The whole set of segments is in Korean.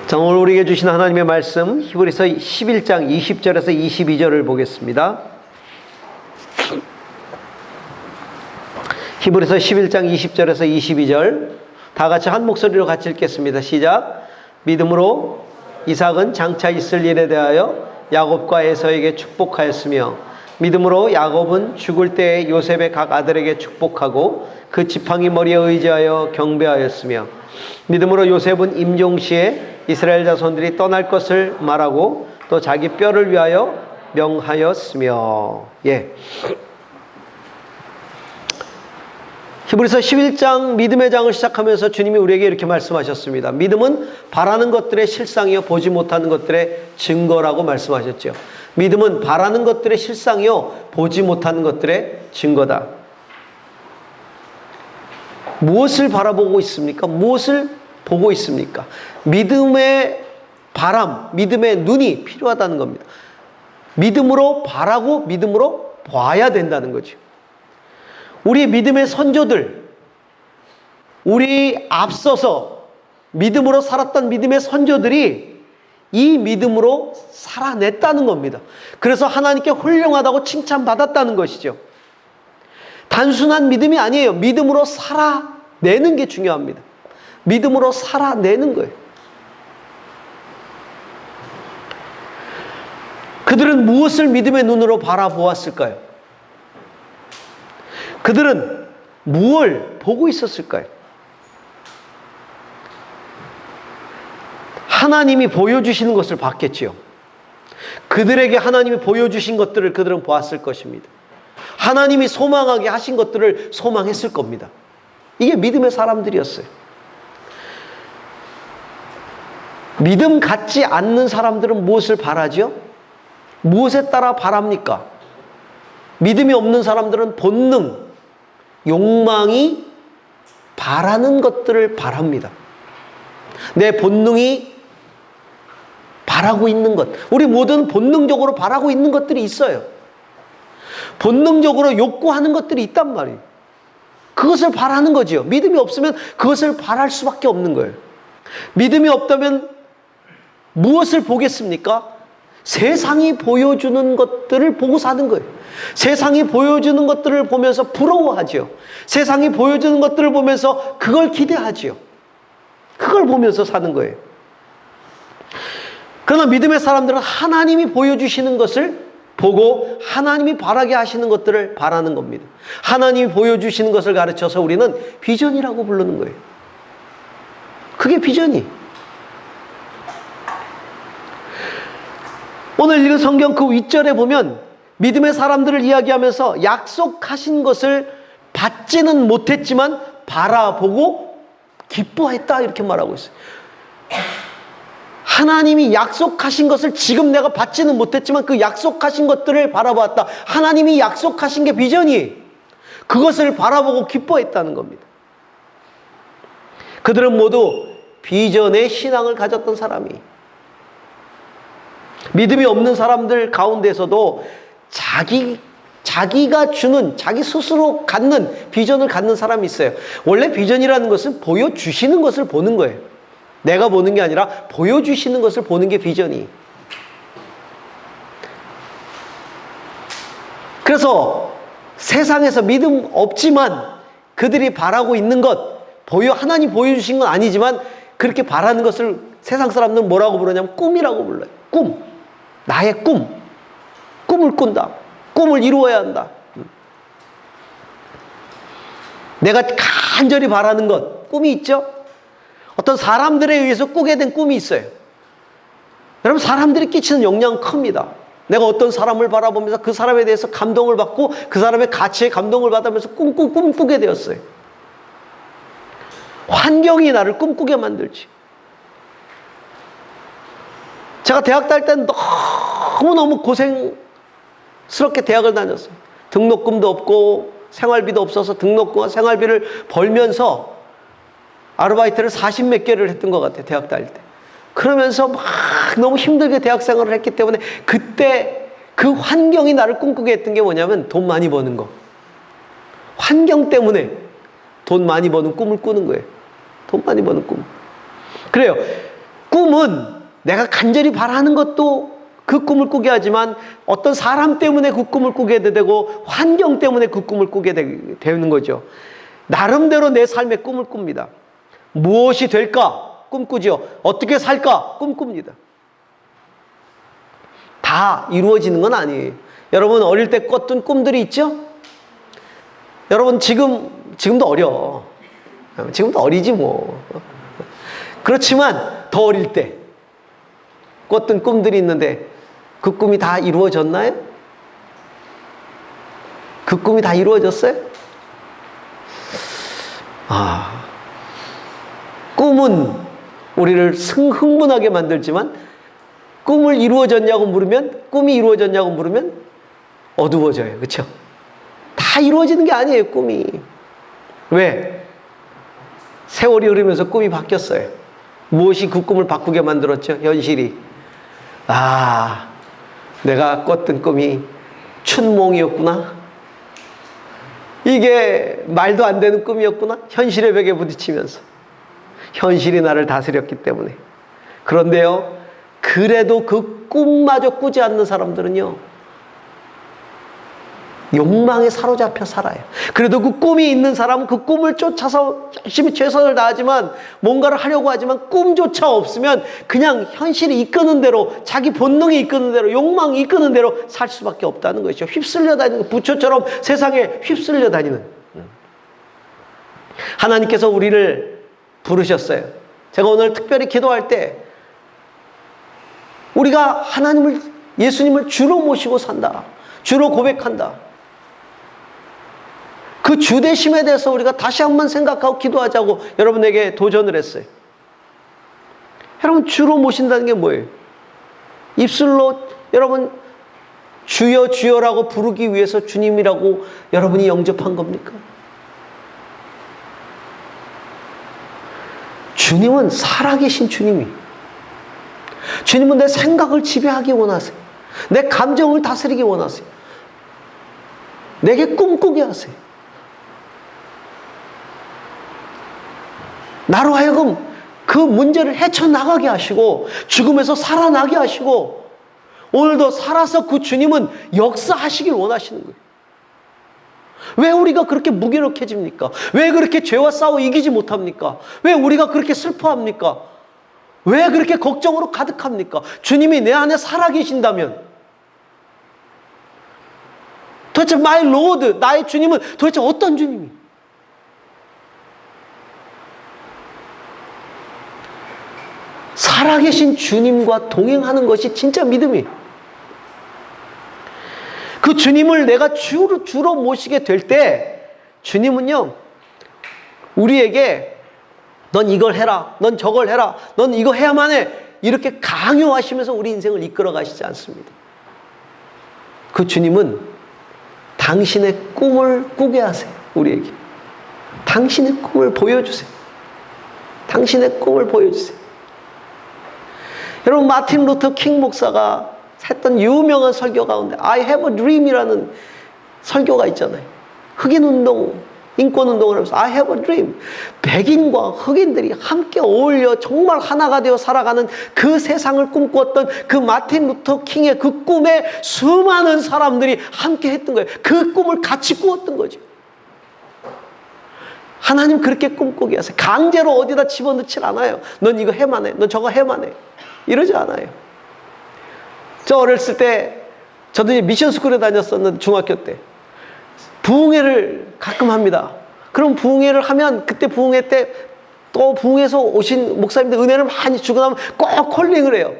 자, 오늘 우리에게 주신 하나님의 말씀 히브리서 11장 20절에서 22절을 보겠습니다. 히브리서 11장 20절에서 22절 다 같이 한 목소리로 같이 읽겠습니다. 시작. 믿음으로 이삭은 장차 있을 일에 대하여 야곱과 에서에게 축복하였으며 믿음으로 야곱은 죽을 때에 요셉의 각 아들에게 축복하고 그 지팡이 머리에 의지하여 경배하였으며 믿음으로 요셉은 임종시에 이스라엘 자손들이 떠날 것을 말하고 또 자기 뼈를 위하여 명하였으며. 히브리서 11장 믿음의 장을 시작하면서 주님이 우리에게 이렇게 말씀하셨습니다. 믿음은 바라는 것들의 실상이요 보지 못하는 것들의 증거라고 말씀하셨죠. 믿음은 바라는 것들의 실상이요 보지 못하는 것들의 증거다. 무엇을 바라보고 있습니까? 무엇을 보고 있습니까? 믿음의 바람, 믿음의 눈이 필요하다는 겁니다. 믿음으로 바라고 믿음으로 봐야 된다는 거죠. 우리 믿음의 선조들, 우리 앞서서 믿음으로 살았던 믿음의 선조들이 이 믿음으로 살아냈다는 겁니다. 그래서 하나님께 훌륭하다고 칭찬받았다는 것이죠. 단순한 믿음이 아니에요. 믿음으로 살아내는 게 중요합니다. 믿음으로 살아내는 거예요. 그들은 무엇을 믿음의 눈으로 바라보았을까요? 그들은 무엇을 보고 있었을까요? 하나님이 보여주시는 것을 봤겠지요. 그들에게 하나님이 보여주신 것들을 그들은 보았을 것입니다. 하나님이 소망하게 하신 것들을 소망했을 겁니다. 이게 믿음의 사람들이었어요. 믿음 갖지 않는 사람들은 무엇을 바라죠? 무엇에 따라 바랍니까? 믿음이 없는 사람들은 본능, 욕망이 바라는 것들을 바랍니다. 내 본능이 바라고 있는 것. 우리 모두는 본능적으로 바라고 있는 것들이 있어요. 본능적으로 욕구하는 것들이 있단 말이에요. 그것을 바라는 거지요. 믿음이 없으면 그것을 바랄 수밖에 없는 거예요. 믿음이 없다면 무엇을 보겠습니까? 세상이 보여주는 것들을 보고 사는 거예요. 세상이 보여주는 것들을 보면서 부러워하죠. 세상이 보여주는 것들을 보면서 그걸 기대하죠. 그걸 보면서 사는 거예요. 그러나 믿음의 사람들은 하나님이 보여주시는 것을 보고 하나님이 바라게 하시는 것들을 바라는 겁니다. 하나님이 보여주시는 것을 가르쳐서 우리는 비전이라고 부르는 거예요. 그게 비전이. 오늘 읽은 성경 그 윗절에 보면 믿음의 사람들을 이야기하면서 약속하신 것을 받지는 못했지만 바라보고 기뻐했다 이렇게 말하고 있어요. 하나님이 약속하신 것을 지금 내가 받지는 못했지만 그 약속하신 것들을 바라보았다. 하나님이 약속하신 게 비전이 그것을 바라보고 기뻐했다는 겁니다. 그들은 모두 비전의 신앙을 가졌던 사람이 믿음이 없는 사람들 가운데서도 자기가 주는 자기 스스로 갖는 비전을 갖는 사람이 있어요. 원래 비전이라는 것은 보여주시는 것을 보는 거예요. 내가 보는 게 아니라 보여주시는 것을 보는 게 비전이. 그래서 세상에서 믿음 없지만 그들이 바라고 있는 것, 하나님 보여주신 건 아니지만 그렇게 바라는 것을 세상 사람들은 뭐라고 부르냐면 꿈이라고 불러요. 꿈. 나의 꿈. 꿈을 꾼다. 꿈을 이루어야 한다. 내가 간절히 바라는 것, 꿈이 있죠? 어떤 사람들에 의해서 꾸게 된 꿈이 있어요. 여러분, 사람들이 끼치는 영향은 큽니다. 내가 어떤 사람을 바라보면서 그 사람에 대해서 감동을 받고 그 사람의 가치에 감동을 받으면서 꿈꾸게 되었어요. 환경이 나를 꿈꾸게 만들지. 제가 대학 다닐 때는 너무너무 고생스럽게 대학을 다녔어요. 등록금도 없고 생활비도 없어서 등록금과 생활비를 벌면서 아르바이트를 40몇 개를 했던 것 같아요. 대학 다닐 때. 그러면서 막 너무 힘들게 대학 생활을 했기 때문에 그때 그 환경이 나를 꿈꾸게 했던 게 뭐냐면 돈 많이 버는 거. 환경 때문에 돈 많이 버는 꿈을 꾸는 거예요. 돈 많이 버는 꿈. 그래요. 꿈은 내가 간절히 바라는 것도 그 꿈을 꾸게 하지만 어떤 사람 때문에 그 꿈을 꾸게 되고 환경 때문에 그 꿈을 꾸게 되는 거죠. 나름대로 내 삶의 꿈을 꿉니다. 무엇이 될까? 꿈꾸죠. 어떻게 살까? 꿈꿉니다. 다 이루어지는 건 아니에요. 여러분 어릴 때 꿨던 꿈들이 있죠? 여러분 지금도 어려. 지금도 어리지 뭐. 그렇지만 더 어릴 때 꿨던 꿈들이 있는데 그 꿈이 다 이루어졌나요? 그 꿈이 다 이루어졌어요? 꿈은 우리를 흥분하게 만들지만 꿈이 이루어졌냐고 물으면 어두워져요. 그렇죠? 다 이루어지는 게 아니에요, 꿈이. 왜? 세월이 흐르면서 꿈이 바뀌었어요. 무엇이 그 꿈을 바꾸게 만들었죠? 현실이. 내가 꿨던 꿈이 춘몽이었구나. 이게 말도 안 되는 꿈이었구나. 현실의 벽에 부딪히면서. 현실이 나를 다스렸기 때문에. 그런데요, 그래도 그 꿈마저 꾸지 않는 사람들은요, 욕망에 사로잡혀 살아요. 그래도 그 꿈이 있는 사람은 그 꿈을 쫓아서 열심히 최선을 다하지만 뭔가를 하려고 하지만 꿈조차 없으면 그냥 현실이 이끄는 대로, 자기 본능이 이끄는 대로, 욕망이 이끄는 대로 살 수밖에 없다는 것이죠. 휩쓸려 다니는, 부처처럼 세상에 휩쓸려 다니는. 하나님께서 우리를 부르셨어요. 제가 오늘 특별히 기도할 때 우리가 예수님을 주로 모시고 산다. 주로 고백한다. 그 주대심에 대해서 우리가 다시 한번 생각하고 기도하자고 여러분에게 도전을 했어요. 여러분, 주로 모신다는 게 뭐예요? 입술로 여러분 주여 주여라고 부르기 위해서 주님이라고 여러분이 영접한 겁니까? 주님은 살아계신 주님이. 주님은 내 생각을 지배하기 원하세요. 내 감정을 다스리기 원하세요. 내게 꿈꾸게 하세요. 나로 하여금 그 문제를 헤쳐나가게 하시고 죽음에서 살아나게 하시고 오늘도 살아서 그 주님은 역사하시길 원하시는 거예요. 왜 우리가 그렇게 무기력해집니까? 왜 그렇게 죄와 싸워 이기지 못합니까? 왜 우리가 그렇게 슬퍼합니까? 왜 그렇게 걱정으로 가득합니까? 주님이 내 안에 살아계신다면 도대체 my Lord, 나의 주님은 도대체 어떤 주님이? 살아계신 주님과 동행하는 것이 진짜 믿음이에요. 그 주님을 내가 주로 모시게 될 때 주님은요, 우리에게 넌 이걸 해라, 넌 저걸 해라, 넌 이거 해야만 해, 이렇게 강요하시면서 우리 인생을 이끌어 가시지 않습니다. 그 주님은 당신의 꿈을 꾸게 하세요. 우리에게 당신의 꿈을 보여주세요. 당신의 꿈을 보여주세요. 여러분, 마틴 루터 킹 목사가 했던 유명한 설교 가운데 I have a dream이라는 설교가 있잖아요. 흑인운동, 인권운동을 하면서 I have a dream. 백인과 흑인들이 함께 어울려 정말 하나가 되어 살아가는 그 세상을 꿈꾸었던 그 마틴 루터 킹의 그 꿈에 수많은 사람들이 함께 했던 거예요. 그 꿈을 같이 꾸었던 거죠. 하나님 그렇게 꿈꾸게 하세요. 강제로 어디다 집어넣질 않아요. 넌 이거 해만 해, 넌 저거 해만 해, 이러지 않아요. 저 어렸을 때 저도 이제 미션 스쿨에 다녔었는데 중학교 때 부흥회를 가끔 합니다. 그럼 부흥회를 하면 그때 부흥회 때 또 부흥회에서 오신 목사님들 은혜를 많이 주고 나면 꼭 콜링을 해요.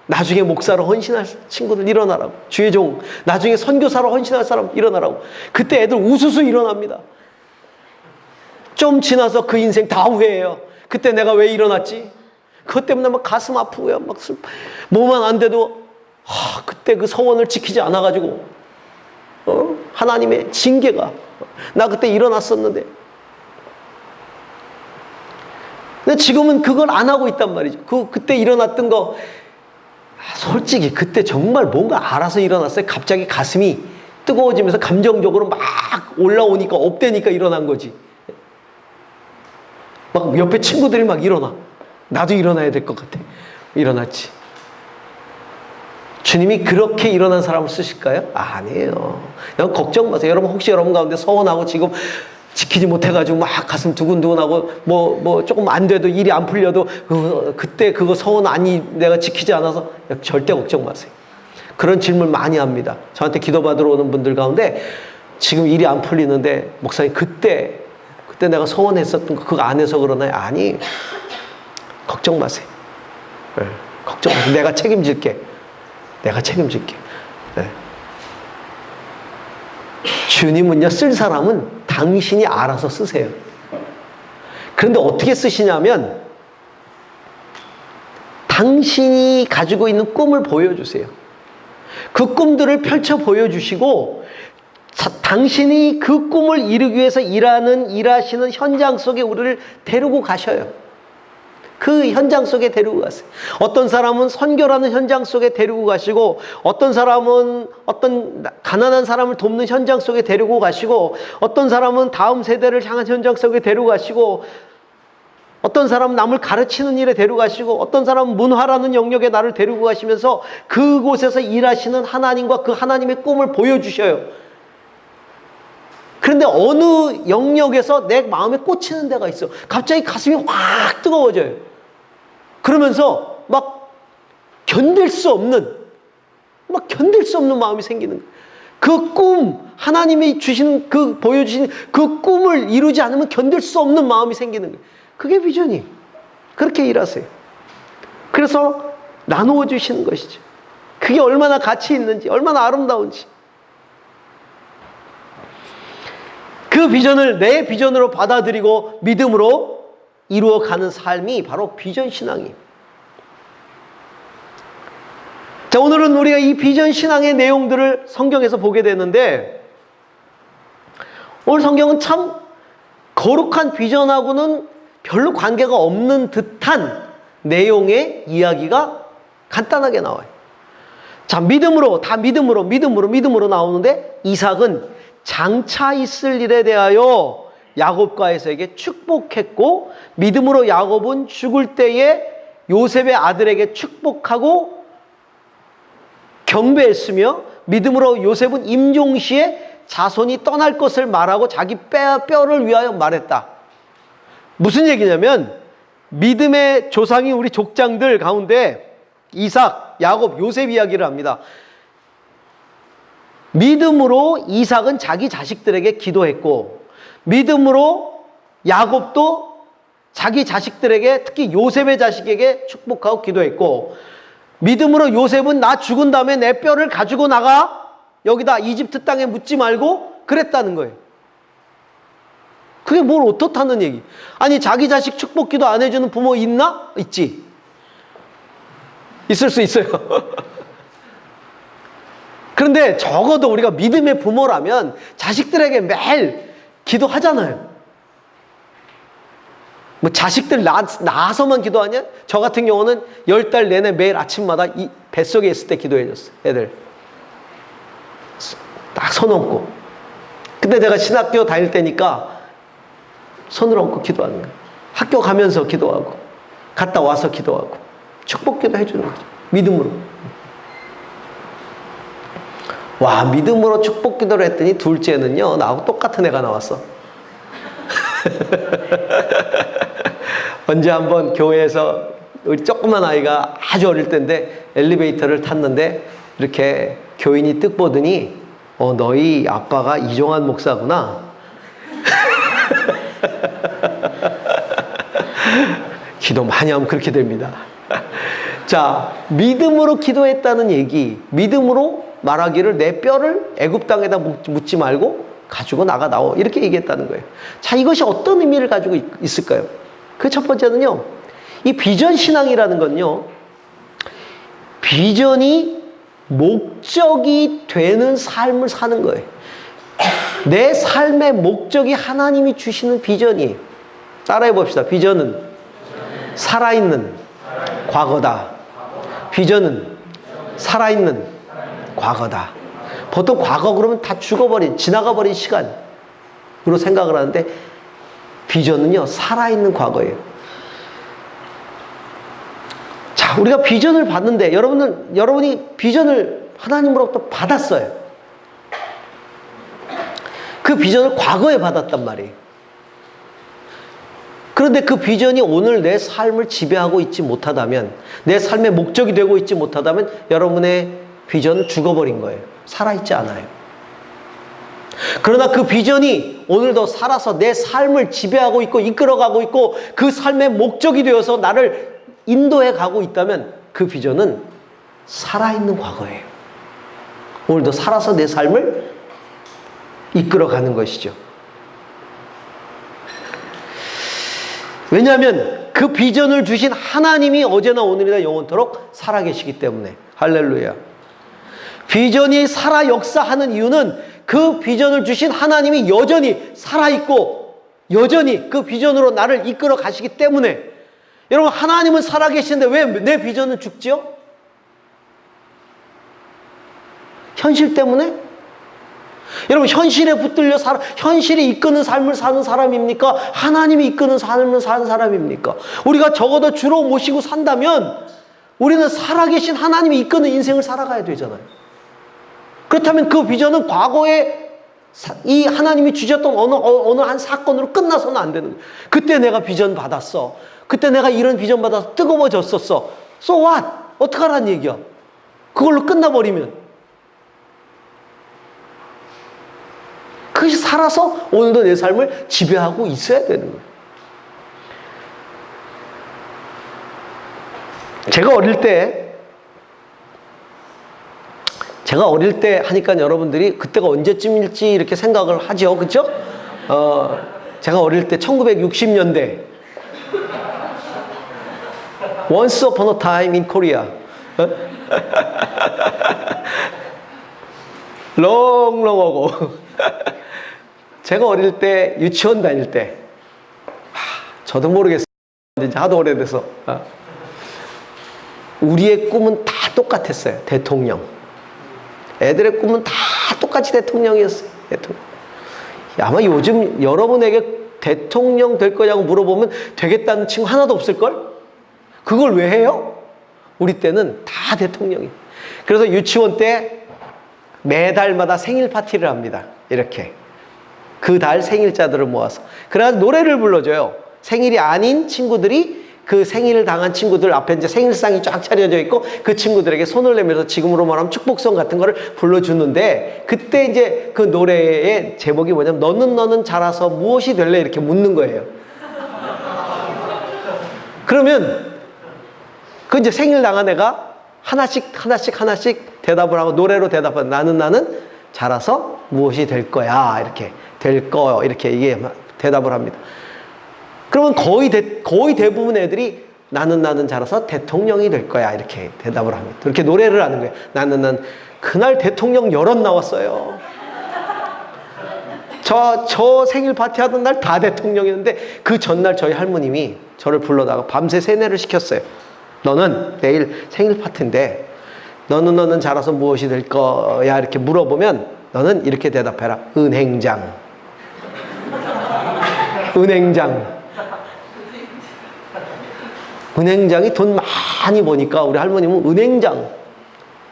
나중에 목사로 헌신할 친구들 일어나라고, 주의 종, 나중에 선교사로 헌신할 사람 일어나라고. 그때 애들 우수수 일어납니다. 좀 지나서 그 인생 다 후회해요. 그때 내가 왜 일어났지? 그것 때문에 막 가슴 아프고요. 막 뭐만 안 돼도 그때 그 서원을 지키지 않아가지고 하나님의 징계가 나 그때 일어났었는데. 근데 지금은 그걸 안 하고 있단 말이죠. 그때 일어났던 거 솔직히 그때 정말 뭔가 알아서 일어났어요. 갑자기 가슴이 뜨거워지면서 감정적으로 막 올라오니까 업되니까 일어난 거지. 막 옆에 친구들이 막 일어나. 나도 일어나야 될 것 같아. 일어났지. 주님이 그렇게 일어난 사람을 쓰실까요? 아니에요. 여러분 걱정 마세요. 여러분 혹시 여러분 가운데 서운하고 지금 지키지 못해가지고 막 가슴 두근두근하고 뭐 조금 안 돼도 일이 안 풀려도 그때 그거 서운 아니 내가 지키지 않아서 절대 걱정 마세요. 그런 질문 많이 합니다. 저한테 기도받으러 오는 분들 가운데 지금 일이 안 풀리는데 목사님 그때 내가 서운했었던 거 그거 안 해서 그러나요? 아니 걱정 마세요. 네, 걱정 마세요. 내가 책임질게. 네. 주님은요 쓸 사람은 당신이 알아서 쓰세요. 그런데 어떻게 쓰시냐면 당신이 가지고 있는 꿈을 보여주세요. 그 꿈들을 펼쳐 보여주시고 당신이 그 꿈을 이루기 위해서 일하시는 현장 속에 우리를 데리고 가셔요. 그 현장 속에 데리고 가세요. 어떤 사람은 선교라는 현장 속에 데리고 가시고 어떤 사람은 어떤 가난한 사람을 돕는 현장 속에 데리고 가시고 어떤 사람은 다음 세대를 향한 현장 속에 데리고 가시고 어떤 사람은 남을 가르치는 일에 데리고 가시고 어떤 사람은 문화라는 영역에 나를 데리고 가시면서 그곳에서 일하시는 하나님과 그 하나님의 꿈을 보여주셔요. 그런데 어느 영역에서 내 마음에 꽂히는 데가 있어. 갑자기 가슴이 확 뜨거워져요. 그러면서 막 견딜 수 없는 마음이 생기는 거예요. 그 꿈, 하나님이 주시는 보여주신 그 꿈을 이루지 않으면 견딜 수 없는 마음이 생기는 거예요. 그게 비전이. 그렇게 일하세요. 그래서 나누어 주시는 것이죠. 그게 얼마나 가치 있는지, 얼마나 아름다운지. 그 비전을 내 비전으로 받아들이고 믿음으로 이루어가는 삶이 바로 비전 신앙이에요. 자, 오늘은 우리가 이 비전 신앙의 내용들을 성경에서 보게 되는데 오늘 성경은 참 거룩한 비전하고는 별로 관계가 없는 듯한 내용의 이야기가 간단하게 나와요. 자, 믿음으로 나오는데 이삭은 장차 있을 일에 대하여 야곱과 에서에게 축복했고 믿음으로 야곱은 죽을 때에 요셉의 아들에게 축복하고 경배했으며 믿음으로 요셉은 임종시에 자손이 떠날 것을 말하고 자기 뼈를 위하여 말했다. 무슨 얘기냐면 믿음의 조상이 우리 족장들 가운데 이삭, 야곱, 요셉 이야기를 합니다. 믿음으로 이삭은 자기 자식들에게 기도했고 믿음으로 야곱도 자기 자식들에게 특히 요셉의 자식에게 축복하고 기도했고 믿음으로 요셉은 나 죽은 다음에 내 뼈를 가지고 나가 여기다 이집트 땅에 묻지 말고 그랬다는 거예요. 그게 뭘 어떻다는 얘기. 아니 자기 자식 축복 기도 안 해주는 부모 있나? 있지. 있을 수 있어요. 그런데 적어도 우리가 믿음의 부모라면 자식들에게 매일 기도하잖아요. 뭐 자식들 낳아서만 기도하냐? 저 같은 경우는 10달 내내 매일 아침마다 이 뱃속에 있을 때 기도해줬어요. 애들 딱 손 얹고. 근데 내가 신학교 다닐 때니까 손을 얹고 기도하는 거예요. 학교 가면서 기도하고 갔다 와서 기도하고 축복 기도 해주는 거죠. 믿음으로. 와, 믿음으로 축복 기도를 했더니 둘째는요 나하고 똑같은 애가 나왔어. 언제 한번 교회에서 우리 조그만 아이가 아주 어릴 때인데 엘리베이터를 탔는데 이렇게 교인이 뜻 보더니 너희 아빠가 이종환 목사구나. 기도 많이 하면 그렇게 됩니다. 자, 믿음으로 기도했다는 얘기, 믿음으로 말하기를 내 뼈를 애굽 땅에다 묻지 말고 가지고 나와 이렇게 얘기했다는 거예요. 자, 이것이 어떤 의미를 가지고 있을까요? 그 첫 번째는요, 이 비전 신앙이라는 건요, 비전이 목적이 되는 삶을 사는 거예요. 내 삶의 목적이 하나님이 주시는 비전이에요. 따라해 봅시다. 비전은 살아있는 과거다. 비전은 살아있는 과거다. 보통 과거 그러면 다 지나가버린 시간으로 생각을 하는데 비전은요, 살아있는 과거예요. 자, 우리가 비전을 받는데 여러분이 비전을 하나님으로부터 받았어요. 그 비전을 과거에 받았단 말이에요. 그런데 그 비전이 오늘 내 삶을 지배하고 있지 못하다면, 내 삶의 목적이 되고 있지 못하다면 여러분의 비전은 죽어버린 거예요. 살아있지 않아요. 그러나 그 비전이 오늘도 살아서 내 삶을 지배하고 있고 이끌어가고 있고 그 삶의 목적이 되어서 나를 인도해 가고 있다면 그 비전은 살아있는 과거예요. 오늘도 살아서 내 삶을 이끌어가는 것이죠. 왜냐하면 그 비전을 주신 하나님이 어제나 오늘이나 영원토록 살아계시기 때문에. 할렐루야. 비전이 살아 역사하는 이유는 그 비전을 주신 하나님이 여전히 살아있고 여전히 그 비전으로 나를 이끌어 가시기 때문에. 여러분, 하나님은 살아계시는데 왜 내 비전은 죽지요? 현실 때문에? 여러분, 현실에 붙들려 현실이 이끄는 삶을 사는 사람입니까? 하나님이 이끄는 삶을 사는 사람입니까? 우리가 적어도 주로 모시고 산다면 우리는 살아계신 하나님이 이끄는 인생을 살아가야 되잖아요. 그렇다면 그 비전은 과거에 이 하나님이 주셨던 어느 한 사건으로 끝나서는 안 되는 거예요. 그때 내가 비전 받았어. 그때 내가 이런 비전 받아서 뜨거워졌었어. So what? 어떡하라는 얘기야? 그걸로 끝나버리면. 그것이 살아서 오늘도 내 삶을 지배하고 있어야 되는 거예요. 제가 어릴 때 하니까 여러분들이 그때가 언제쯤일지 이렇게 생각을 하죠. 그렇죠? 제가 어릴 때 1960년대 Once upon a time in Korea. long ago. 제가 어릴 때 유치원 다닐 때 저도 모르겠어요. 이제 하도 오래돼서 우리의 꿈은 다 똑같았어요. 대통령. 애들의 꿈은 다 똑같이 대통령이었어요. 대통령. 아마 요즘 여러분에게 대통령 될 거냐고 물어보면 되겠다는 친구 하나도 없을걸? 그걸 왜 해요? 우리 때는 다 대통령이. 그래서 유치원 때 매달마다 생일 파티를 합니다. 이렇게. 그 달 생일자들을 모아서. 그래서 노래를 불러줘요. 생일이 아닌 친구들이 그 생일을 당한 친구들 앞에 이제 생일상이 쫙 차려져 있고 그 친구들에게 손을 내밀어서 지금으로 말하면 축복성 같은 거를 불러주는데 그때 이제 그 노래의 제목이 뭐냐면 너는 자라서 무엇이 될래? 이렇게 묻는 거예요. 그러면 그 이제 생일 당한 애가 하나씩 대답을 하고 노래로 대답하는 나는 자라서 무엇이 될 거야. 이렇게. 될 거. 이렇게 이게 대답을 합니다. 그러면 거의 대부분 애들이 나는 자라서 대통령이 될 거야. 이렇게 대답을 합니다. 이렇게 노래를 하는 거예요. 나는 그날 대통령 여럿 나왔어요. 저 생일 파티 하던 날 다 대통령이었는데 그 전날 저희 할머님이 저를 불러다가 밤새 세뇌를 시켰어요. 너는 내일 생일 파티인데 너는 자라서 무엇이 될 거야? 이렇게 물어보면 너는 이렇게 대답해라. 은행장. 은행장이 돈 많이 버니까 우리 할머님은 은행장.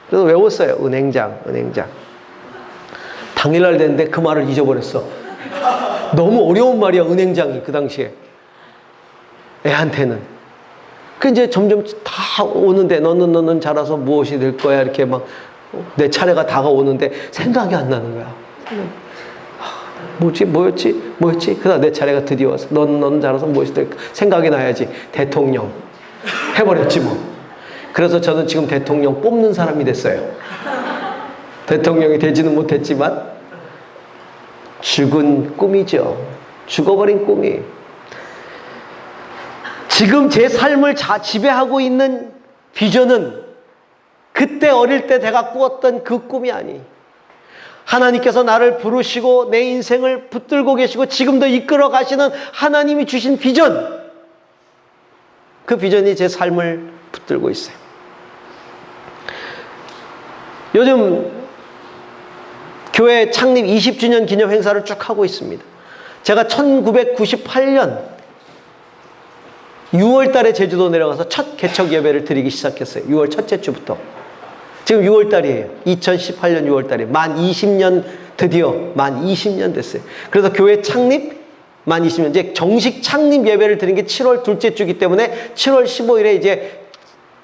그래서 외웠어요. 은행장. 당일날 됐는데 그 말을 잊어버렸어. 너무 어려운 말이야, 은행장이 그 당시에. 애한테는. 그 이제 점점 다 오는데 너는 자라서 무엇이 될 거야 이렇게 막 내 차례가 다가오는데 생각이 안 나는 거야. 뭐였지? 그러다 내 차례가 드디어 와서 너는 자라서 무엇이 될까? 생각이 나야지. 대통령. 해버렸지 뭐. 그래서 저는 지금 대통령 뽑는 사람이 됐어요. 대통령이 되지는 못했지만 죽은 꿈이죠. 죽어버린 꿈이. 지금 제 삶을 지배하고 있는 비전은 그때 어릴 때 제가 꾸었던 그 꿈이 아니. 하나님께서 나를 부르시고 내 인생을 붙들고 계시고 지금도 이끌어 가시는 하나님이 주신 비전. 그 비전이 제 삶을 붙들고 있어요. 요즘 교회 창립 20주년 기념 행사를 쭉 하고 있습니다. 제가 1998년 6월 달에 제주도 내려가서 첫 개척 예배를 드리기 시작했어요. 6월 첫째 주부터. 지금 6월 달이에요. 2018년 6월 달에. 만 20년, 드디어 만 20년 됐어요. 그래서 교회 창립 만 20년. 이제 정식 창립 예배를 드린 게 7월 둘째 주기 때문에 7월 15일에 이제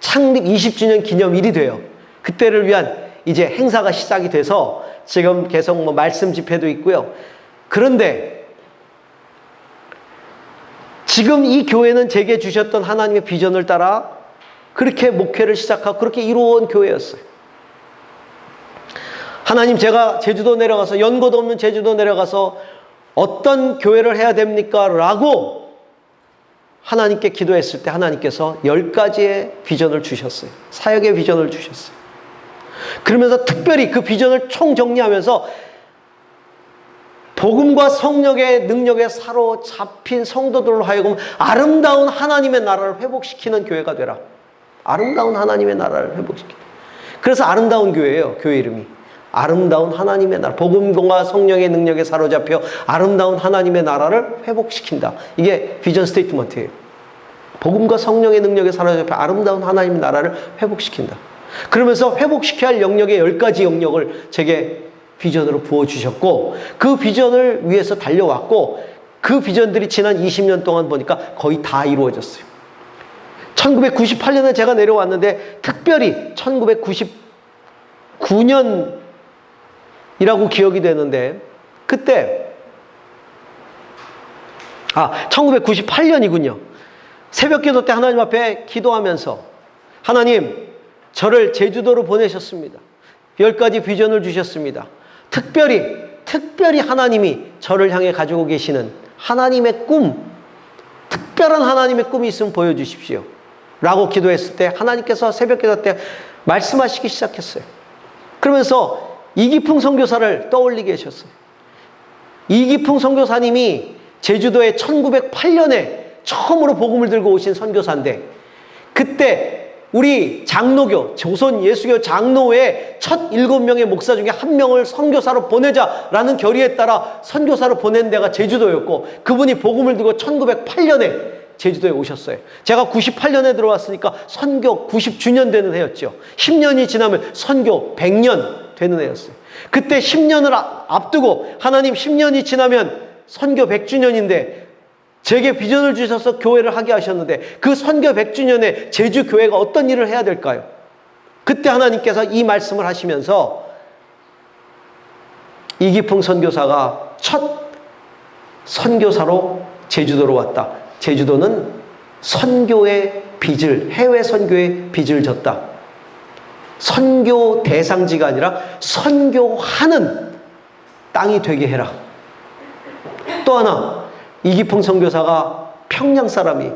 창립 20주년 기념일이 돼요. 그때를 위한 이제 행사가 시작이 돼서 지금 계속 뭐 말씀 집회도 있고요. 그런데 지금 이 교회는 제게 주셨던 하나님의 비전을 따라 그렇게 목회를 시작하고 그렇게 이루어온 교회였어요. 하나님, 제가 제주도 내려가서, 연고도 없는 제주도 내려가서 어떤 교회를 해야 됩니까? 라고 하나님께 기도했을 때 하나님께서 10가지의 비전을 주셨어요. 사역의 비전을 주셨어요. 그러면서 특별히 그 비전을 총정리하면서 복음과 성령의 능력에 사로잡힌 성도들로 하여금 아름다운 하나님의 나라를 회복시키는 교회가 되라. 아름다운 하나님의 나라를 회복시키라. 그래서 아름다운 교회예요. 교회 이름이. 아름다운 하나님의 나라. 복음과 성령의 능력에 사로잡혀 아름다운 하나님의 나라를 회복시킨다. 이게 비전 스테이트먼트예요. 복음과 성령의 능력에 사로잡혀 아름다운 하나님의 나라를 회복시킨다. 그러면서 회복시켜야 할 영역의 10가지 영역을 제게 비전으로 부어주셨고, 그 비전을 위해서 달려왔고, 그 비전들이 지난 20년 동안 보니까 거의 다 이루어졌어요. 1998년에 제가 내려왔는데 특별히 1999년이라고 기억이 되는데, 그때 1998년이군요. 새벽기도 때 하나님 앞에 기도하면서 하나님, 저를 제주도로 보내셨습니다. 10가지 비전을 주셨습니다. 특별히 하나님이 저를 향해 가지고 계시는 하나님의 꿈, 특별한 하나님의 꿈이 있으면 보여주십시오. 라고 기도했을 때 하나님께서 새벽기도 때 말씀하시기 시작했어요. 그러면서 이기풍 선교사를 떠올리게 하셨어요. 이기풍 선교사님이 제주도에 1908년에 처음으로 복음을 들고 오신 선교사인데, 그때 우리 장로교, 조선 예수교 장로회 첫 7명의 목사 중에 1명을 선교사로 보내자라는 결의에 따라 선교사로 보낸 데가 제주도였고, 그분이 복음을 들고 1908년에 제주도에 오셨어요. 제가 98년에 들어왔으니까 선교 90주년 되는 해였죠. 10년이 지나면 선교 100년 되는 해였어요. 그때 10년을 앞두고 하나님 10년이 지나면 선교 100주년인데 제게 비전을 주셔서 교회를 하게 하셨는데, 그 선교 100주년에 제주 교회가 어떤 일을 해야 될까요? 그때 하나님께서 이 말씀을 하시면서 이기풍 선교사가 첫 선교사로 제주도로 왔다. 제주도는 선교의 빚을, 해외 선교의 빚을 졌다. 선교 대상지가 아니라 선교하는 땅이 되게 해라. 또 하나, 이기풍 선교사가 평양 사람이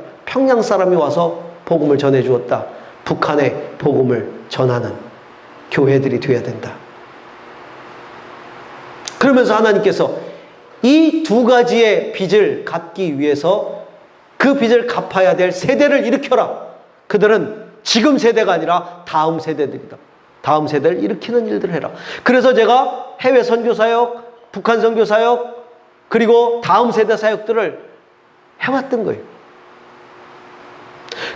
와서 복음을 전해 주었다. 북한에 복음을 전하는 교회들이 되어야 된다. 그러면서 하나님께서 이 2가지의 빚을 갚기 위해서 그 빚을 갚아야 될 세대를 일으켜라. 그들은 지금 세대가 아니라 다음 세대들이다. 다음 세대를 일으키는 일들을 해라. 그래서 제가 해외 선교사역, 북한 선교사역, 그리고 다음 세대 사역들을 해왔던 거예요.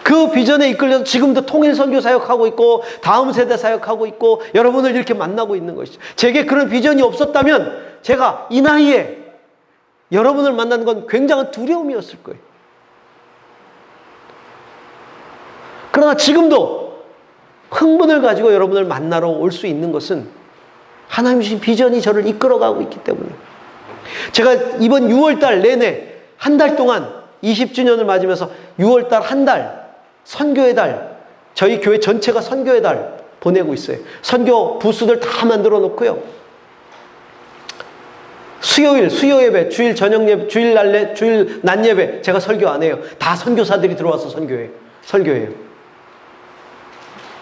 그 비전에 이끌려서 지금도 통일 선교 사역하고 있고 다음 세대 사역하고 있고 여러분을 이렇게 만나고 있는 것이죠. 제게 그런 비전이 없었다면 제가 이 나이에 여러분을 만나는 건 굉장한 두려움이었을 거예요. 그러나 지금도 흥분을 가지고 여러분을 만나러 올 수 있는 것은 하나님 주신 비전이 저를 이끌어가고 있기 때문에, 제가 이번 6월달 내내 한 달 동안 20주년을 맞으면서 6월달 한 달 선교의 달, 저희 교회 전체가 선교의 달 보내고 있어요. 선교 부스들 다 만들어 놓고요. 수요 예배, 주일 저녁 예배, 주일 낮 예배 제가 설교 안 해요. 다 선교사들이 들어와서 설교해요.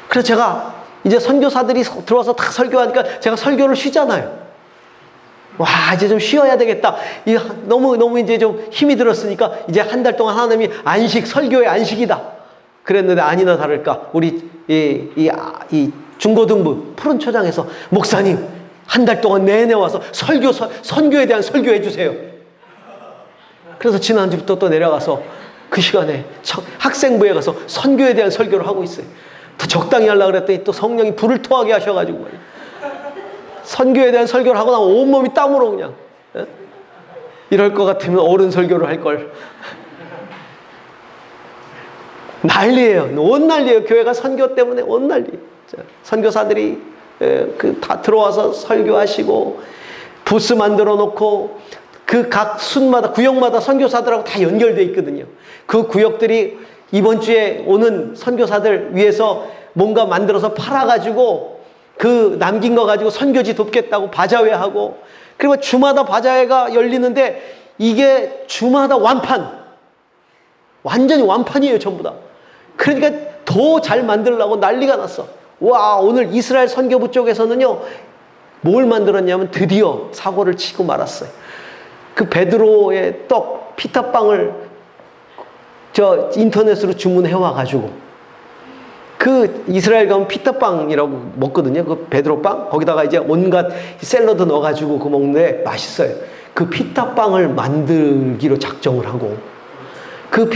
그래서 제가 이제 선교사들이 들어와서 다 설교하니까 제가 설교를 쉬잖아요. 와, 이제 좀 쉬어야 되겠다. 너무 이제 좀 힘이 들었으니까 이제 한 달 동안 하나님이 설교의 안식이다. 그랬는데 아니나 다를까 우리 이 중고등부 푸른 초장에서 목사님 한 달 동안 내내 와서 선교에 대한 설교해 주세요. 그래서 지난주부터 또 내려가서 그 시간에 학생부에 가서 선교에 대한 설교를 하고 있어요. 더 적당히 하려고 그랬더니 또 성령이 불을 토하게 하셔가지고 말이에요. 선교에 대한 설교를 하고 나면 온몸이 땀으로 그냥. 이럴 것 같으면 어른 설교를 할 걸. 난리예요. 온 난리예요. 교회가 선교 때문에 온 난리. 선교사들이 다 들어와서 설교하시고 부스 만들어 놓고 그 각 순마다 구역마다 선교사들하고 다 연결되어 있거든요. 그 구역들이 이번 주에 오는 선교사들 위해서 뭔가 만들어서 팔아가지고 그 남긴 거 가지고 선교지 돕겠다고 바자회하고, 그리고 주마다 바자회가 열리는데 이게 주마다 완전히 완판이에요, 전부 다. 그러니까 더 잘 만들려고 난리가 났어. 와, 오늘 이스라엘 선교부 쪽에서는요, 뭘 만들었냐면 드디어 사고를 치고 말았어요. 그 베드로의 떡, 피타빵을 인터넷으로 주문해 와가지고, 그 이스라엘 가면 피타빵이라고 먹거든요. 그 베드로빵. 거기다가 이제 온갖 샐러드 넣어가지고 그거 먹는데 맛있어요. 그 피타빵을 만들기로 작정을 하고, 그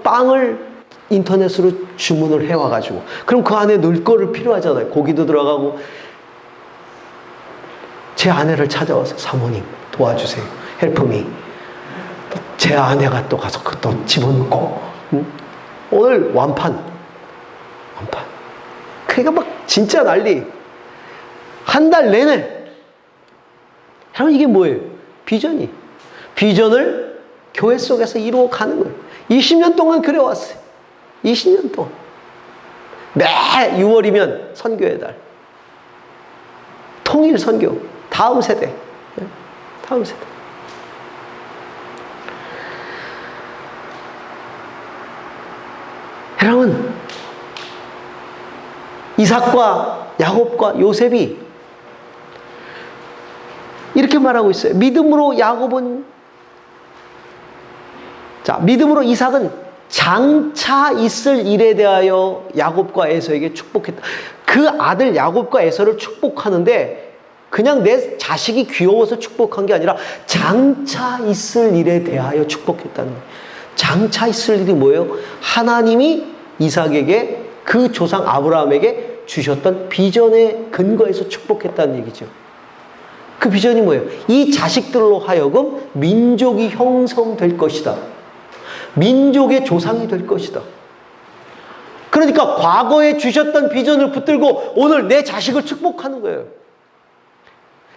빵을 인터넷으로 주문을 해와가지고, 그럼 그 안에 넣을 거를 필요하잖아요. 고기도 들어가고. 제 아내를 찾아와서 사모님 도와주세요. 헬프미. 제 아내가 또 가서 그또 집어넣고. 오늘 완판. 그러니까 막 진짜 난리. 한 달 내내. 여러분, 이게 뭐예요? 비전을 교회 속에서 이루어 가는 거예요. 20년 동안 그래왔어요. 20년 동안. 매 6월이면 선교의 달. 통일 선교. 다음 세대. 여러분, 이삭과 야곱과 요셉이 이렇게 말하고 있어요. 믿음으로 이삭은 장차 있을 일에 대하여 야곱과 에서에게 축복했다. 그 아들 야곱과 에서를 축복하는데 그냥 내 자식이 귀여워서 축복한 게 아니라 장차 있을 일에 대하여 축복했다는 거예요. 장차 있을 일이 뭐예요? 하나님이 이삭에게, 그 조상 아브라함에게 주셨던 비전의 근거에서 축복했다는 얘기죠. 그 비전이 뭐예요? 이 자식들로 하여금 민족이 형성될 것이다. 민족의 조상이 될 것이다. 그러니까 과거에 주셨던 비전을 붙들고 오늘 내 자식을 축복하는 거예요.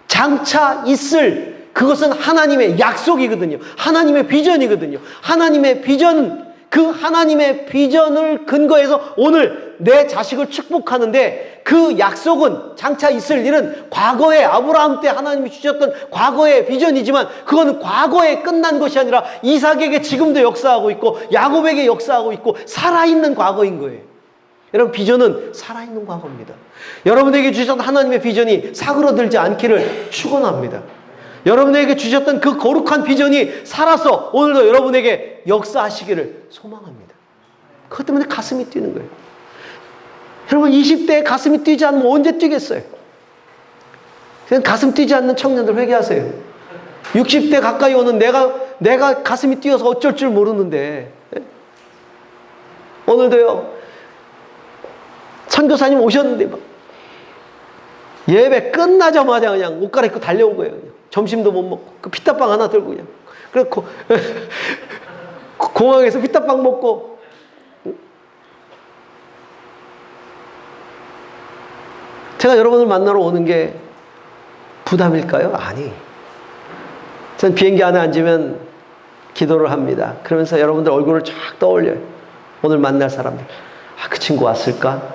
장차 있을, 그것은 하나님의 약속이거든요. 하나님의 비전이거든요. 하나님의 비전을 근거해서 오늘 내 자식을 축복하는데, 그 약속은, 장차 있을 일은 과거에 아브라함 때 하나님이 주셨던 과거의 비전이지만 그건 과거에 끝난 것이 아니라 이삭에게 지금도 역사하고 있고 야곱에게 역사하고 있고 살아있는 과거인 거예요. 여러분, 비전은 살아있는 과거입니다. 여러분에게 주셨던 하나님의 비전이 사그러들지 않기를 축원합니다. 여러분에게 주셨던 그 거룩한 비전이 살아서 오늘도 여러분에게 역사하시기를 소망합니다. 그것 때문에 가슴이 뛰는 거예요. 여러분, 20대에 가슴이 뛰지 않으면 언제 뛰겠어요? 그냥 가슴 뛰지 않는 청년들 회개하세요. 60대 가까이 오는 내가 가슴이 뛰어서 어쩔 줄 모르는데, 오늘도요, 선교사님 오셨는데 막 예배 끝나자마자 그냥 옷 갈아입고 달려온 거예요. 그냥. 점심도 못 먹고 그 피타빵 하나 들고 그냥. 그래서 공항에서 피타빵 먹고. 제가 여러분을 만나러 오는 게 부담일까요? 아니. 전 비행기 안에 앉으면 기도를 합니다. 그러면서 여러분들 얼굴을 쫙 떠올려요. 오늘 만날 사람들. 아, 그 친구 왔을까?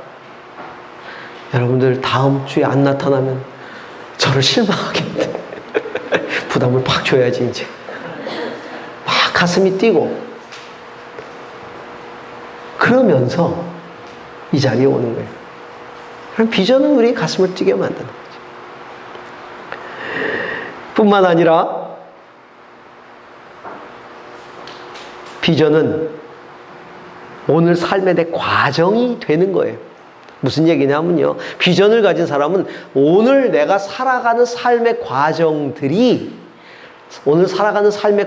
여러분들 다음 주에 안 나타나면 저를 실망하겠네. 부담을 팍 줘야지 이제. 막 가슴이 뛰고 그러면서 이 자리에 오는 거예요. 그럼 비전은 우리 가슴을 뛰게 만드는 거죠. 뿐만 아니라 비전은 오늘 삶의 내 과정이 되는 거예요. 무슨 얘기냐면요, 비전을 가진 사람은 오늘 내가 살아가는 삶의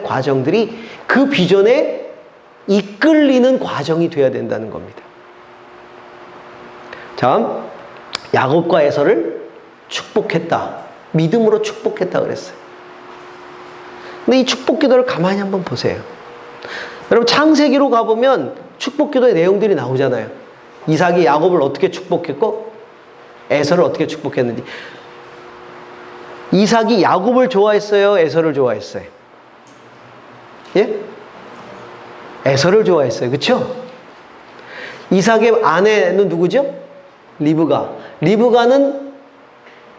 과정들이 그 비전의 이끌리는 과정이 돼야 된다는 겁니다. 자, 야곱과 에서를 축복했다. 믿음으로 축복했다 그랬어요. 근데 이 축복 기도를 가만히 한번 보세요. 여러분 창세기로 가보면 축복 기도의 내용들이 나오잖아요. 이삭이 야곱을 어떻게 축복했고 에서를 어떻게 축복했는지. 이삭이 야곱을 좋아했어요? 에서를 좋아했어요? 예? 에서를 좋아했어요. 그렇죠? 이삭의 아내는 누구죠? 리브가. 리브가는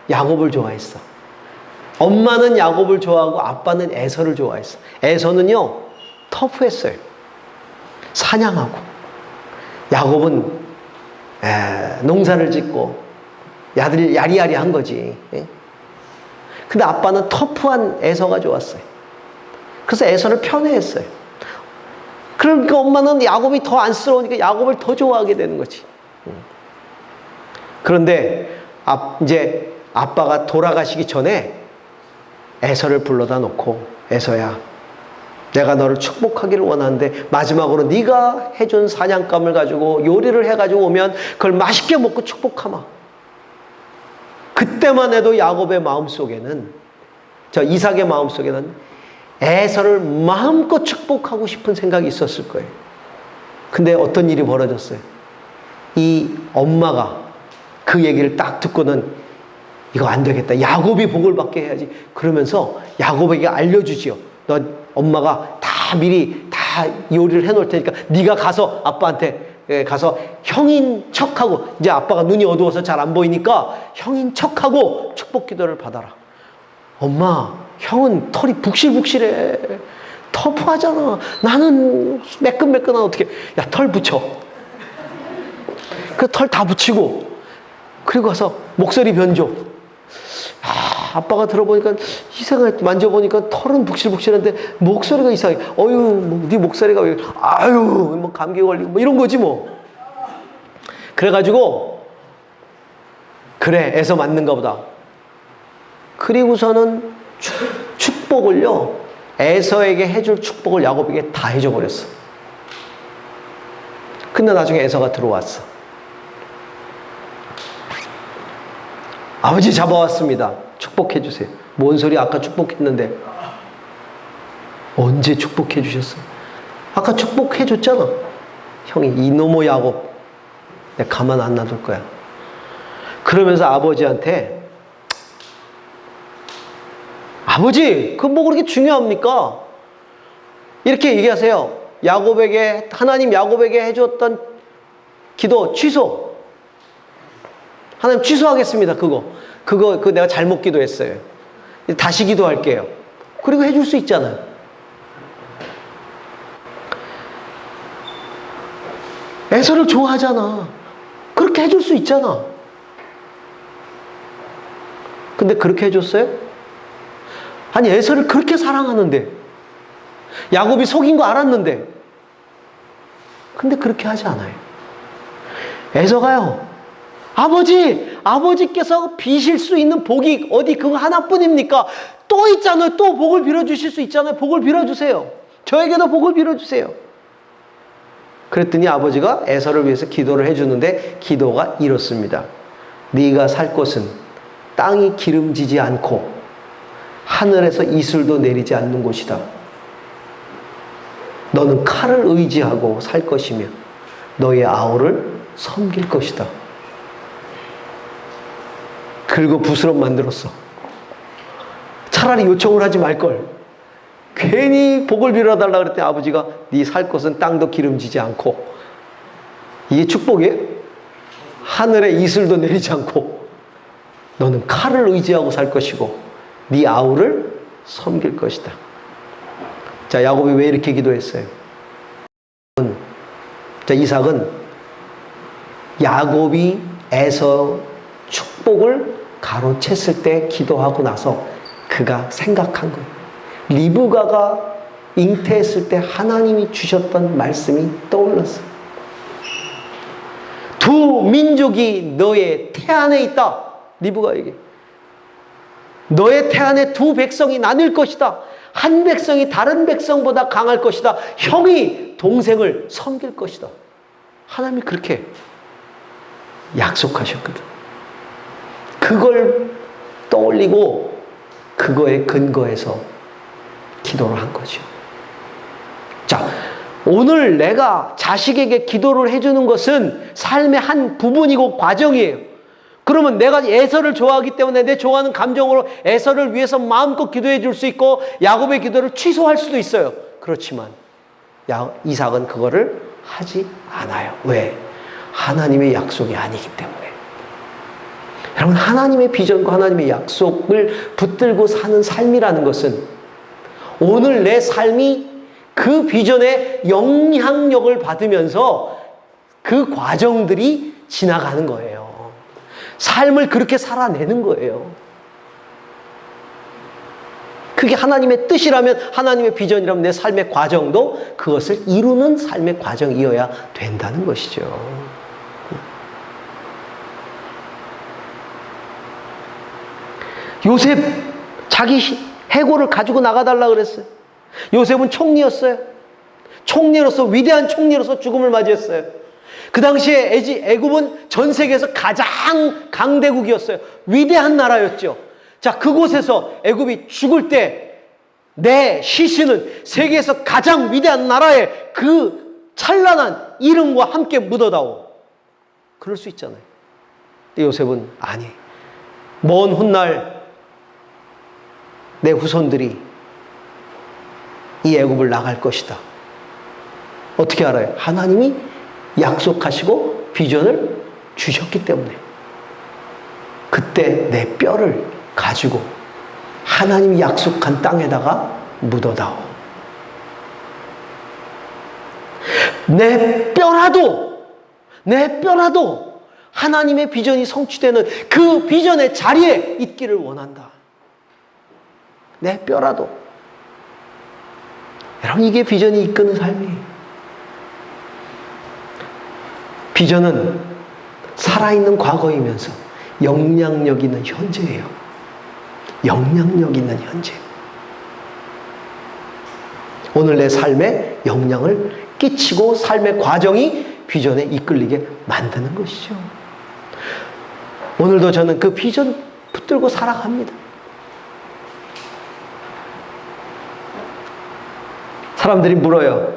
야곱을 좋아했어. 엄마는 야곱을 좋아하고 아빠는 에서를 좋아했어. 에서는요 터프했어요. 사냥하고. 야곱은 농사를 짓고 야리야리한 거지. 근데 아빠는 터프한 에서가 좋았어요. 그래서 에서를 편애했어요. 그러니까 엄마는 야곱이 더 안쓰러우니까 야곱을 더 좋아하게 되는 거지. 그런데 이제 아빠가 돌아가시기 전에 에서를 불러다 놓고, 에서야, 내가 너를 축복하기를 원하는데 마지막으로 네가 해준 사냥감을 가지고 요리를 해가지고 오면 그걸 맛있게 먹고 축복하마. 그때만 해도 야곱의 마음속에는, 이삭의 마음속에는 에서를 마음껏 축복하고 싶은 생각이 있었을 거예요. 근데 어떤 일이 벌어졌어요? 이 엄마가 그 얘기를 딱 듣고는 이거 안 되겠다. 야곱이 복을 받게 해야지. 그러면서 야곱에게 알려주지요. 너 엄마가 다 미리 다 요리를 해놓을 테니까 네가 가서 아빠한테 가서 형인 척하고, 이제 아빠가 눈이 어두워서 잘 안 보이니까 형인 척하고 축복 기도를 받아라. 엄마, 형은 털이 북실북실해. 터프하잖아. 나는 매끈매끈한 어떻게. 야, 털 붙여. 그 털 다 붙이고 그리고 가서 목소리 변조. 아빠가 들어보니까 이상하게 만져보니까 털은 북실북실한데 목소리가 이상해. 어휴, 네 목소리가 왜, 아유, 뭐 감기 걸리고 뭐 이런 거지 뭐. 그래가지고 그래, 애서 맞는가 보다. 그리고서는 축복을요, 에서에게 해줄 축복을 야곱에게 다 해줘 버렸어. 근데 나중에 에서가 들어왔어. 아버지 잡아왔습니다. 축복해 주세요. 뭔 소리, 아까 축복했는데. 언제 축복해 주셨어? 아까 축복해 줬잖아. 형이 이놈의 야곱, 내가 가만 안 놔둘 거야. 그러면서 아버지한테, 아버지, 그 뭐 그렇게 중요합니까? 이렇게 얘기하세요. 야곱에게, 하나님 야곱에게 해줬던 기도 취소. 하나님 취소하겠습니다. 그거 내가 잘못 기도했어요. 다시 기도할게요. 그리고 해줄 수 있잖아요. 에서를 좋아하잖아. 그렇게 해줄 수 있잖아. 근데 그렇게 해줬어요? 아니, 에서를 그렇게 사랑하는데, 야곱이 속인 거 알았는데, 근데 그렇게 하지 않아요. 에서가요, 아버지께서 비실 수 있는 복이 어디 그거 하나뿐입니까? 또 있잖아요. 또 복을 빌어주실 수 있잖아요. 복을 빌어주세요. 저에게도 복을 빌어주세요. 그랬더니 아버지가 에서를 위해서 기도를 해주는데, 기도가 이렇습니다. 네가 살 곳은 땅이 기름지지 않고 하늘에서 이슬도 내리지 않는 곳이다. 너는 칼을 의지하고 살 것이며 너의 아우를 섬길 것이다. 그리고 붓으로 만들었어. 차라리 요청을 하지 말걸. 괜히 복을 빌어달라 그랬더니 아버지가 네 살 곳은 땅도 기름지지 않고, 이게 축복이에요? 하늘에 이슬도 내리지 않고 너는 칼을 의지하고 살 것이고 네 아우를 섬길 것이다. 자, 야곱이 왜 이렇게 기도했어요? 자, 이삭은 야곱이 에서 축복을 가로챘을 때 기도하고 나서 그가 생각한 거예요. 리브가가 잉태했을 때 하나님이 주셨던 말씀이 떠올랐어. 두 민족이 너의 태 안에 있다. 리브가에게. 너의 태 안에 두 백성이 나뉠 것이다. 한 백성이 다른 백성보다 강할 것이다. 형이 동생을 섬길 것이다. 하나님이 그렇게 약속하셨거든. 그걸 떠올리고 그거에 근거해서 기도를 한 거죠. 자, 오늘 내가 자식에게 기도를 해주는 것은 삶의 한 부분이고 과정이에요. 그러면 내가 에서를 좋아하기 때문에 내 좋아하는 감정으로 에서를 위해서 마음껏 기도해 줄 수 있고 야곱의 기도를 취소할 수도 있어요. 그렇지만 이삭은 그거를 하지 않아요. 왜? 하나님의 약속이 아니기 때문에. 여러분, 하나님의 비전과 하나님의 약속을 붙들고 사는 삶이라는 것은 오늘 내 삶이 그 비전의 영향력을 받으면서 그 과정들이 지나가는 거예요. 삶을 그렇게 살아내는 거예요. 그게 하나님의 뜻이라면, 하나님의 비전이라면 내 삶의 과정도 그것을 이루는 삶의 과정이어야 된다는 것이죠. 요셉, 자기 해골을 가지고 나가달라 그랬어요. 요셉은 총리였어요. 총리로서, 위대한 총리로서 죽음을 맞이했어요. 그 당시에 애굽은 전 세계에서 가장 강대국이었어요. 위대한 나라였죠. 자, 그곳에서 애굽이 죽을 때 내 시신은 세계에서 가장 위대한 나라의 그 찬란한 이름과 함께 묻어다오. 그럴 수 있잖아요. 근데 요셉은 아니, 먼 훗날 내 후손들이 이 애굽을 나갈 것이다. 어떻게 알아요? 하나님이 약속하시고 비전을 주셨기 때문에. 그때 내 뼈를 가지고 하나님이 약속한 땅에다가 묻어다오. 내 뼈라도 하나님의 비전이 성취되는 그 비전의 자리에 있기를 원한다. 내 뼈라도. 여러분, 이게 비전이 이끄는 삶이에요. 비전은 살아있는 과거이면서 영향력 있는 현재예요. 영향력 있는 현재. 오늘 내 삶에 영향을 끼치고 삶의 과정이 비전에 이끌리게 만드는 것이죠. 오늘도 저는 그 비전 붙들고 살아갑니다. 사람들이 물어요.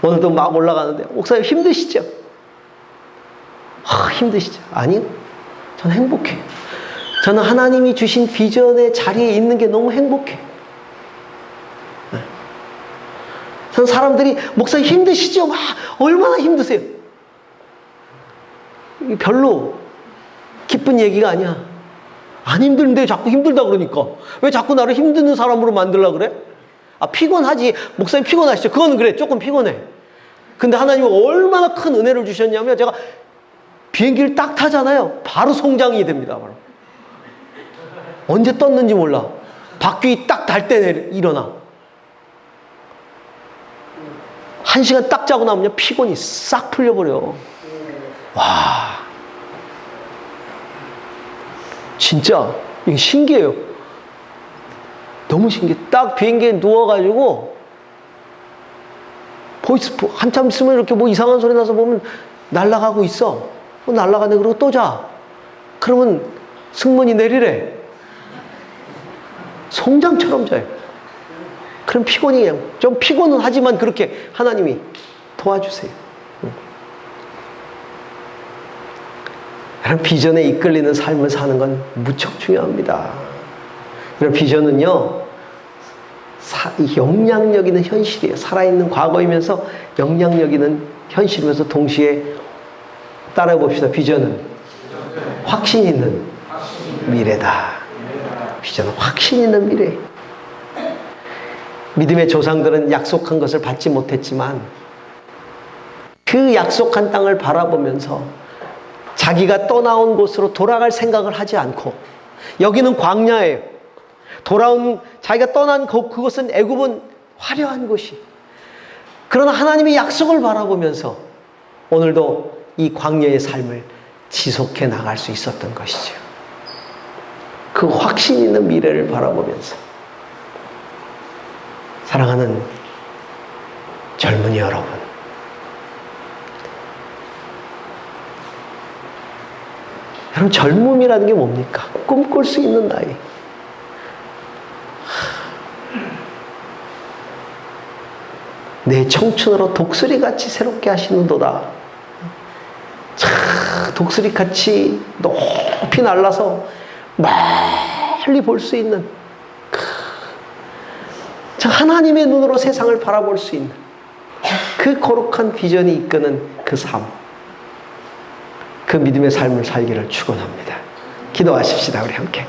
오늘도 막 올라가는데 목사님 힘드시죠? 힘드시죠? 아니요. 저는 행복해요. 저는 하나님이 주신 비전의 자리에 있는 게 너무 행복해. 저는 사람들이 목사님 힘드시죠? 막 얼마나 힘드세요? 별로 기쁜 얘기가 아니야. 안 힘든데 자꾸 힘들다 그러니까. 왜 자꾸 나를 힘드는 사람으로 만들려고 그래? 피곤하지. 목사님 피곤하시죠? 그거는 그래. 조금 피곤해. 근데 하나님이 얼마나 큰 은혜를 주셨냐면 제가 비행기를 딱 타잖아요. 바로 성장이 됩니다. 바로. 언제 떴는지 몰라. 바퀴 딱 달 때 일어나. 1시간 딱 자고 나면 피곤이 싹 풀려버려. 와. 진짜 이게 신기해요. 너무 신기해. 딱 비행기에 누워가지고 보이스 한참 있으면 이렇게 뭐 이상한 소리 나서 보면 날아가고 있어. 날아가네. 그러고 또 자. 그러면 승무원이 내리래. 송장처럼 자요. 그럼 피곤이 그냥 좀 피곤은 하지만 그렇게 하나님이 도와주세요. 여러분, 비전에 이끌리는 삶을 사는 건 무척 중요합니다. 여러분, 비전은요, 영향력 있는 현실이에요. 살아있는 과거이면서 영향력 있는 현실이면서 동시에 따라해 봅시다. 비전은 확신 있는 미래다. 비전은 확신 있는 미래. 믿음의 조상들은 약속한 것을 받지 못했지만 그 약속한 땅을 바라보면서 자기가 떠나온 곳으로 돌아갈 생각을 하지 않고, 여기는 광야예요. 자기가 떠난 그곳은 애굽은 화려한 곳이. 그러나 하나님의 약속을 바라보면서 오늘도 이 광야의 삶을 지속해 나갈 수 있었던 것이죠. 그 확신 있는 미래를 바라보면서. 사랑하는 젊은이 여러분, 여러분, 젊음이라는 게 뭡니까? 꿈꿀 수 있는 나이. 내 청춘으로 독수리같이 새롭게 하시는도다. 참 독수리같이 높이 날아서 멀리 볼 수 있는, 참 하나님의 눈으로 세상을 바라볼 수 있는 그 거룩한 비전이 이끄는 그 삶, 그 믿음의 삶을 살기를 축원합니다. 기도하십시다. 우리 함께.